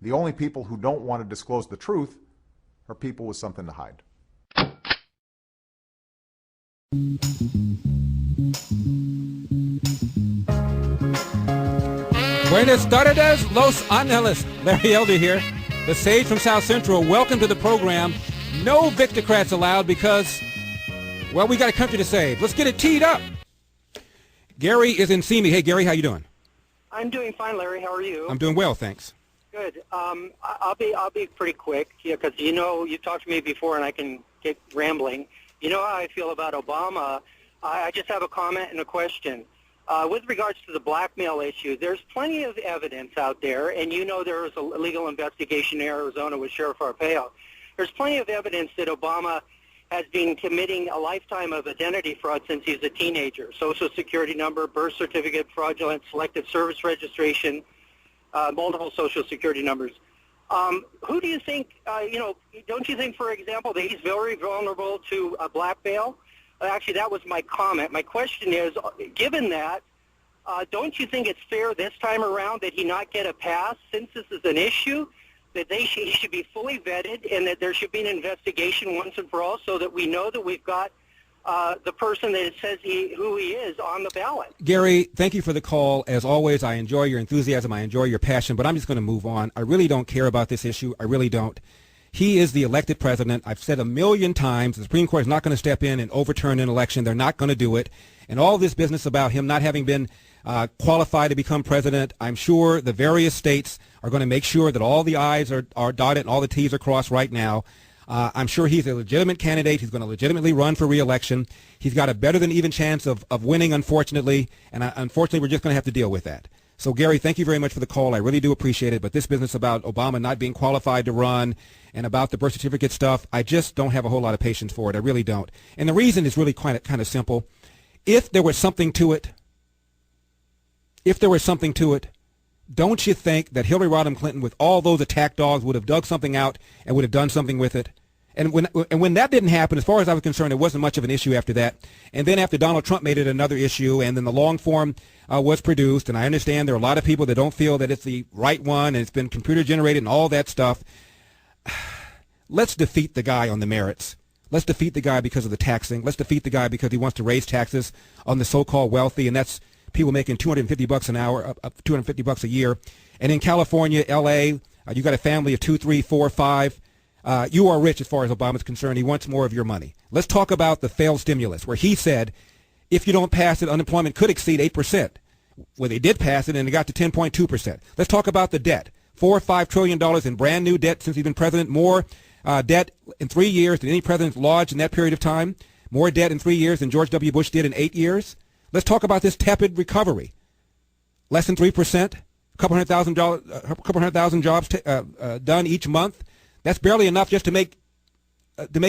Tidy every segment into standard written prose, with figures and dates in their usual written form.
The only people who don't want to disclose the truth are people with something to hide. Buenas tardes, Los Angeles. Larry Elder here, the sage from South Central. Welcome to the program. No Victocrats allowed because, well, we got a country to save. Let's get it teed up. Gary is in Simi. Hey, Gary, how you doing? I'm doing fine, Larry. How are you? I'm doing well, thanks. Good. I'll be pretty quick, because you've talked to me before, and I can get rambling. You know how I feel about Obama. I just have a comment and a question. With regards to the blackmail issue, there's plenty of evidence out there, and there was a legal investigation in Arizona with Sheriff Arpaio. There's plenty of evidence that Obama has been committing a lifetime of identity fraud since he was a teenager. Social Security number, birth certificate, fraudulent selective service registration, multiple Social Security numbers. Who do you think, don't you think, for example, that he's very vulnerable to blackmail? Actually, that was my comment. My question is, given that, don't you think it's fair this time around that he not get a pass, since this is an issue, that he should be fully vetted and that there should be an investigation once and for all so that we know that we've got the person that says who he is on the ballot? Gary, thank you for the call. As always, I enjoy your enthusiasm. I enjoy your passion, but I'm just going to move on. I really don't care about this issue. I really don't. He is the elected president. I've said a million times, the Supreme Court is not going to step in and overturn an election. They're not going to do it. And all this business about him not having been qualified to become president, I'm sure the various states are going to make sure that all the I's are dotted and all the T's are crossed right now. I'm sure he's a legitimate candidate. He's going to legitimately run for re-election. He's got a better than even chance of winning, unfortunately. And unfortunately, we're just going to have to deal with that. So, Gary, thank you very much for the call. I really do appreciate it. But this business about Obama not being qualified to run and about the birth certificate stuff, I just don't have a whole lot of patience for it. I really don't. And the reason is really kind of simple. If there was something to it, don't you think that Hillary Rodham Clinton, with all those attack dogs, would have dug something out and would have done something with it? And when that didn't happen, as far as I was concerned, it wasn't much of an issue after that. And then after Donald Trump made it another issue, and then the long form was produced, and I understand there are a lot of people that don't feel that it's the right one, and it's been computer generated and all that stuff. Let's defeat the guy on the merits. Let's defeat the guy because of the taxing. Let's defeat the guy because he wants to raise taxes on the so-called wealthy, and that's people making $250 an hour, up $250 a year. And in California, L.A., you got a family of 2, 3, 4, 5. You are rich as far as Obama's concerned. He wants more of your money. Let's talk about the failed stimulus, where he said if you don't pass it, unemployment could exceed 8%. Well, they did pass it, and it got to 10.2%. Let's talk about the debt. $4 or $5 trillion in brand new debt since he's been president. More debt in 3 years than any president lodged in that period of time. More debt in 3 years than George W. Bush did in 8 years. Let's talk about this tepid recovery. Less than 3%. A couple hundred thousand jobs done each month. That's barely enough just to make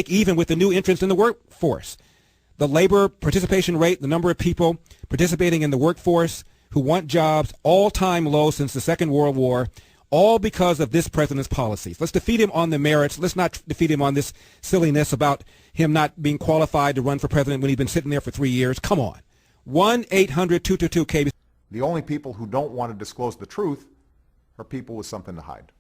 even with the new entrants in the workforce. The labor participation rate, the number of people participating in the workforce who want jobs, all-time low since the Second World War, all because of this president's policies. Let's defeat him on the merits. Let's not defeat him on this silliness about him not being qualified to run for president when he's been sitting there for 3 years. Come on. 1-800-222-KBC. The only people who don't want to disclose the truth are people with something to hide.